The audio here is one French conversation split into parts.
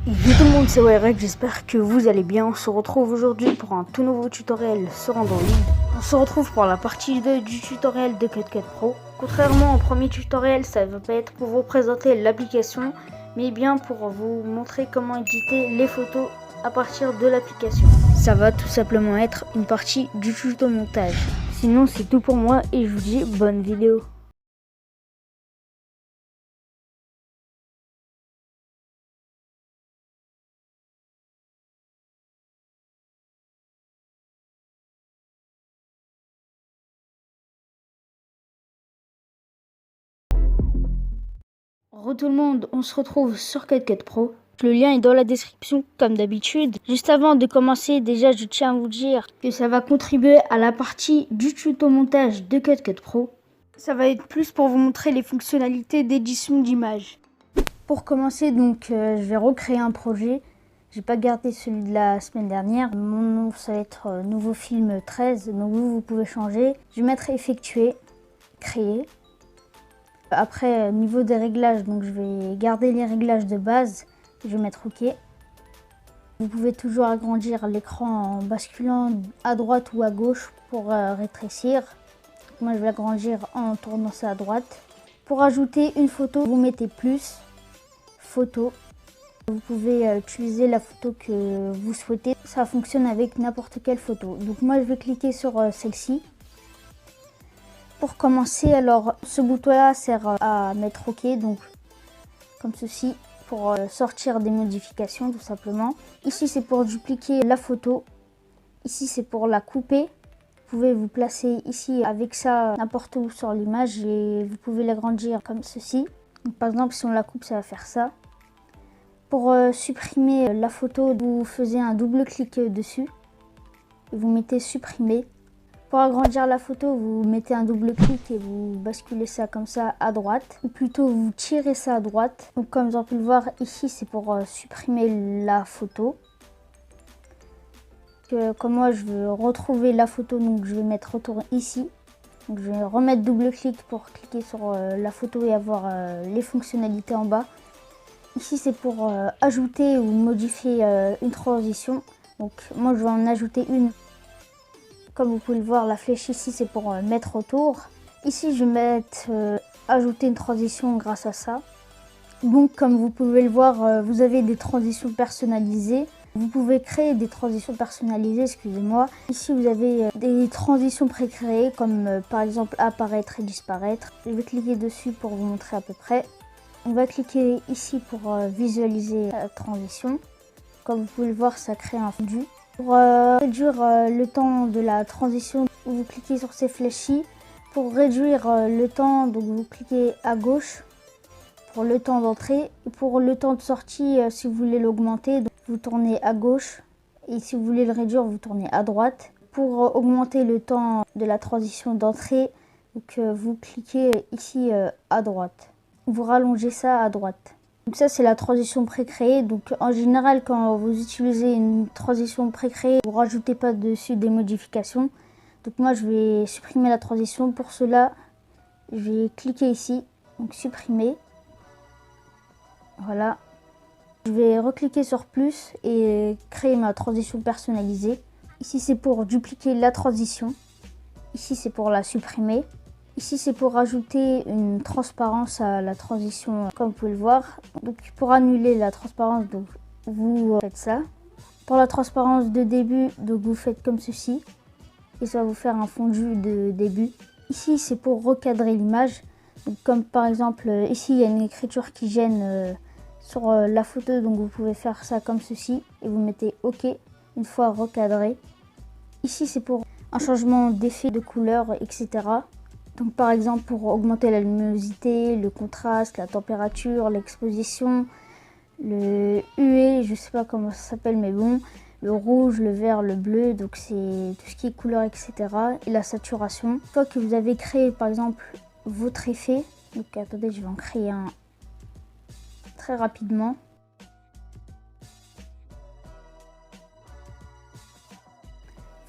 Yo tout le monde, c'est Wyrek, j'espère que vous allez bien. On se retrouve aujourd'hui pour un tout nouveau tutoriel sur Android. On se retrouve pour la partie 2 du tutoriel de CapCut Pro. Contrairement au premier tutoriel, ça ne va pas être pour vous présenter l'application, mais bien pour vous montrer comment éditer les photos à partir de l'application. Ça va tout simplement être une partie du tuto montage. Sinon c'est tout pour moi et je vous dis bonne vidéo. Re tout le monde, on se retrouve sur CapCut Pro. Le lien est dans la description comme d'habitude. Juste avant de commencer, déjà je tiens à vous dire que ça va contribuer à la partie du tuto montage de CapCut Pro. Ça va être plus pour vous montrer les fonctionnalités d'édition d'images. Pour commencer, donc, je vais recréer un projet. J'ai pas gardé celui de la semaine dernière. Mon nom, ça va être Nouveau Film 13. Donc vous pouvez changer. Je vais mettre effectuer, créer. Après, niveau des réglages, donc je vais garder les réglages de base. Je vais mettre OK. Vous pouvez toujours agrandir l'écran en basculant à droite ou à gauche pour rétrécir. Moi, je vais l'agrandir en tournant ça à droite. Pour ajouter une photo, vous mettez plus, photo. Vous pouvez utiliser la photo que vous souhaitez. Ça fonctionne avec n'importe quelle photo. Donc moi, je vais cliquer sur celle-ci. Pour commencer, alors ce bouton-là sert à mettre OK, donc comme ceci, pour sortir des modifications tout simplement. Ici, c'est pour dupliquer la photo. Ici, c'est pour la couper. Vous pouvez vous placer ici avec ça n'importe où sur l'image et vous pouvez l'agrandir comme ceci. Donc, par exemple, si on la coupe, ça va faire ça. Pour supprimer la photo, vous faisiez un double clic dessus et vous mettez supprimer. Pour agrandir la photo, vous mettez un double clic et vous basculez ça comme ça à droite. Ou plutôt, vous tirez ça à droite. Donc comme vous avez pu le voir, ici, c'est pour supprimer la photo. Comme moi, je veux retrouver la photo, donc je vais mettre retour ici. Donc je vais remettre double clic pour cliquer sur la photo et avoir les fonctionnalités en bas. Ici, c'est pour ajouter ou modifier une transition. Donc moi, je vais en ajouter une. Comme vous pouvez le voir, la flèche ici, c'est pour mettre autour. Ici, je vais mettre ajouter une transition grâce à ça. Donc, comme vous pouvez le voir, vous avez des transitions personnalisées. Vous pouvez créer des transitions personnalisées, excusez-moi. Ici, vous avez des transitions pré-créées, comme par exemple apparaître et disparaître. Je vais cliquer dessus pour vous montrer à peu près. On va cliquer ici pour visualiser la transition. Comme vous pouvez le voir, ça crée un fondu. Pour réduire le temps de la transition, vous cliquez sur ces flèches-ci. Pour réduire le temps, donc vous cliquez à gauche pour le temps d'entrée. Et pour le temps de sortie, si vous voulez l'augmenter, vous tournez à gauche. Et si vous voulez le réduire, vous tournez à droite. Pour augmenter le temps de la transition d'entrée, vous cliquez ici à droite. Vous rallongez ça à droite. Donc ça, c'est la transition pré-créée. Donc en général, quand vous utilisez une transition pré-créée, vous ne rajoutez pas dessus des modifications. Donc moi, je vais supprimer la transition. Pour cela, je vais cliquer ici, donc supprimer. Voilà. Je vais recliquer sur plus et créer ma transition personnalisée. Ici, c'est pour dupliquer la transition. Ici, c'est pour la supprimer. Ici, c'est pour ajouter une transparence à la transition, comme vous pouvez le voir. Donc, pour annuler la transparence, donc, vous faites ça. Pour la transparence de début, donc, vous faites comme ceci. Et ça va vous faire un fondu de début. Ici, c'est pour recadrer l'image. Comme par exemple, ici, il y a une écriture qui gêne sur la photo. Donc, vous pouvez faire ça comme ceci. Et vous mettez OK une fois recadré. Ici, c'est pour un changement d'effet de couleur, etc. Donc par exemple pour augmenter la luminosité, le contraste, la température, l'exposition, le UE, je ne sais pas comment ça s'appelle mais bon, le rouge, le vert, le bleu, donc c'est tout ce qui est couleur, etc. Et la saturation. Une fois que vous avez créé par exemple votre effet, donc attendez, je vais en créer un très rapidement.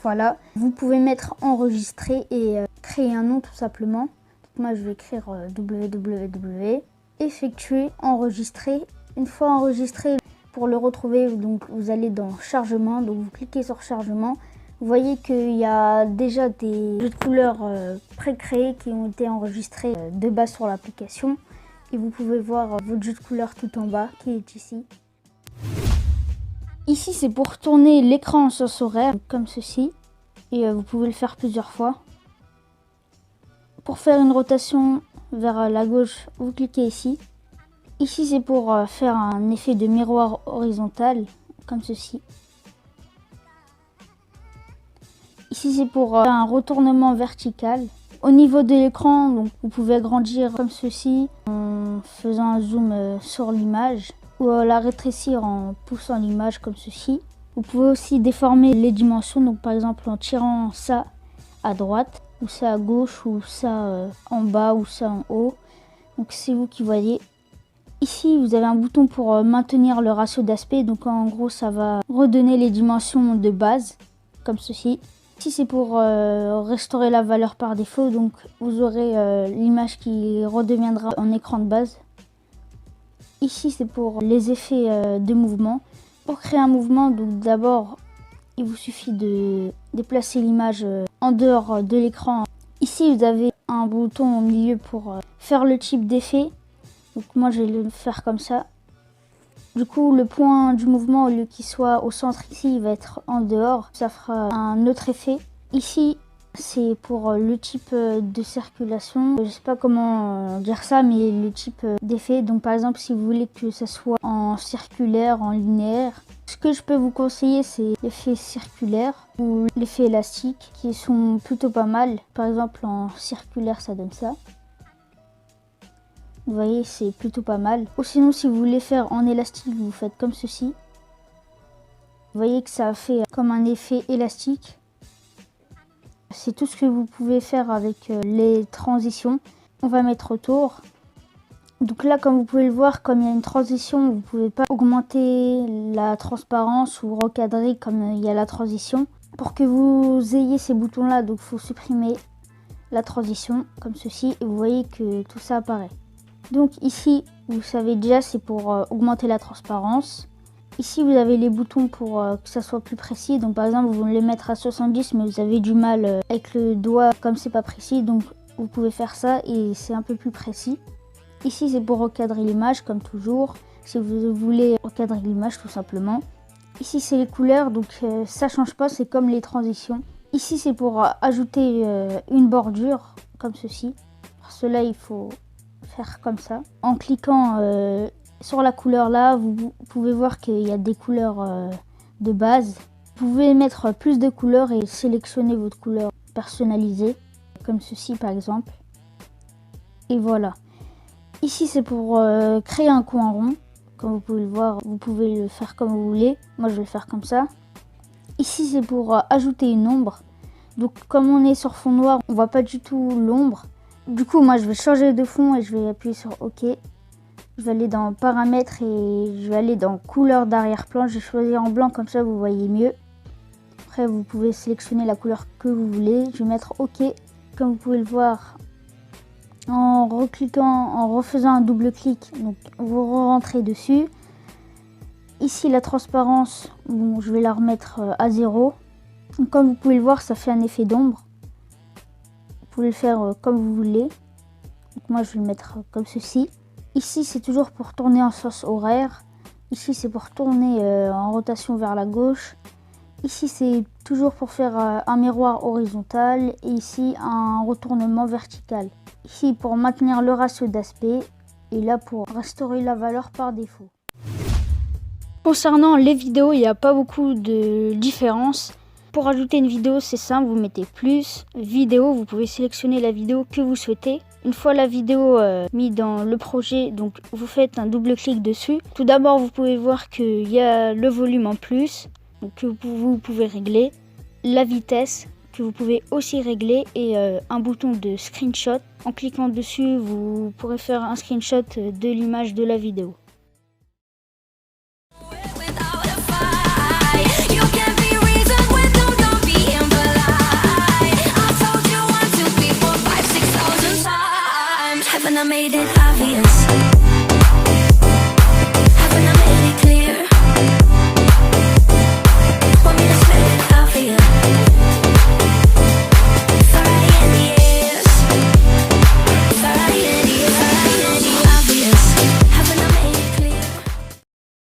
Voilà, vous pouvez mettre enregistrer et créer un nom tout simplement. Donc moi je vais écrire www, effectuer, enregistrer. Une fois enregistré, Pour le retrouver, donc vous allez dans chargement, donc vous cliquez sur chargement. Vous voyez qu'il y a déjà des jeux de couleurs pré-créés qui ont été enregistrés de base sur l'application. Et vous pouvez voir votre jeu de couleurs tout en bas qui est ici. Ici, c'est pour tourner l'écran en sens horaire, comme ceci. Et vous pouvez le faire plusieurs fois. Pour faire une rotation vers la gauche, vous cliquez ici. Ici, c'est pour faire un effet de miroir horizontal, comme ceci. Ici, c'est pour un retournement vertical. Au niveau de l'écran, donc, vous pouvez agrandir comme ceci en faisant un zoom sur l'image ou la rétrécir en poussant l'image comme ceci. Vous pouvez aussi déformer les dimensions, donc par exemple en tirant ça à droite, ou ça à gauche, ou ça en bas, ou ça en haut. Donc c'est vous qui voyez. Ici, vous avez un bouton pour maintenir le ratio d'aspect, donc en gros ça va redonner les dimensions de base, comme ceci. Ici c'est pour restaurer la valeur par défaut, donc vous aurez l'image qui redeviendra en écran de base. Ici c'est pour les effets de mouvement. Pour créer un mouvement, donc d'abord il vous suffit de déplacer l'image en dehors de l'écran. Ici vous avez un bouton au milieu pour faire le type d'effet. Donc moi je vais le faire comme ça. Du coup le point du mouvement, au lieu qu'il soit au centre ici, il va être en dehors. Ça fera un autre effet. Ici c'est pour le type de circulation. Je sais pas comment dire ça, mais le type d'effet. Donc par exemple si vous voulez que ça soit en circulaire, en linéaire. Ce que je peux vous conseiller, c'est l'effet circulaire ou l'effet élastique qui sont plutôt pas mal. Par exemple en circulaire ça donne ça. Vous voyez, c'est plutôt pas mal. Ou sinon, si vous voulez faire en élastique, vous faites comme ceci. Vous voyez que ça fait comme un effet élastique. C'est tout ce que vous pouvez faire avec les transitions. On va mettre autour. Donc là, comme vous pouvez le voir, comme il y a une transition, vous ne pouvez pas augmenter la transparence ou recadrer comme il y a la transition. Pour que vous ayez ces boutons-là, donc il faut supprimer la transition comme ceci. Et vous voyez que tout ça apparaît. Donc ici, vous savez déjà, c'est pour augmenter la transparence. Ici, vous avez les boutons pour que ça soit plus précis. Donc par exemple, vous voulez les mettre à 70, mais vous avez du mal avec le doigt, comme c'est pas précis. Donc vous pouvez faire ça et c'est un peu plus précis. Ici, c'est pour recadrer l'image, comme toujours. Si vous voulez recadrer l'image, tout simplement. Ici, c'est les couleurs, donc ça change pas, c'est comme les transitions. Ici, c'est pour ajouter une bordure, comme ceci. Pour cela, il faut faire comme ça. En cliquant sur la couleur là, vous pouvez voir qu'il y a des couleurs de base. Vous pouvez mettre plus de couleurs et sélectionner votre couleur personnalisée, comme ceci par exemple. Et voilà. Ici c'est pour créer un coin rond. Comme vous pouvez le voir, vous pouvez le faire comme vous voulez. Moi je vais le faire comme ça. Ici c'est pour ajouter une ombre. Donc comme on est sur fond noir, on voit pas du tout l'ombre. Du coup, moi, je vais changer de fond et je vais appuyer sur OK. Je vais aller dans paramètres et je vais aller dans couleur d'arrière-plan. Je vais choisir en blanc, comme ça, vous voyez mieux. Après, vous pouvez sélectionner la couleur que vous voulez. Je vais mettre OK. Comme vous pouvez le voir, en recliquant, en refaisant un double clic, donc vous rentrez dessus. Ici, la transparence, bon, je vais la remettre à 0. Donc, comme vous pouvez le voir, ça fait un effet d'ombre. Vous pouvez le faire comme vous voulez. Donc moi je vais le mettre comme ceci. Ici c'est toujours pour tourner en sens horaire. Ici c'est pour tourner en rotation vers la gauche. Ici c'est toujours pour faire un miroir horizontal. Et ici un retournement vertical. Ici pour maintenir le ratio d'aspect. Et là pour restaurer la valeur par défaut. Concernant les vidéos, il n'y a pas beaucoup de différence. Pour ajouter une vidéo, c'est simple, vous mettez plus, vidéo, vous pouvez sélectionner la vidéo que vous souhaitez. Une fois la vidéo mise dans le projet, donc vous faites un double clic dessus. Tout d'abord, vous pouvez voir qu'il y a le volume en plus, donc que vous pouvez régler, la vitesse que vous pouvez aussi régler et un bouton de screenshot. En cliquant dessus, vous pourrez faire un screenshot de l'image de la vidéo.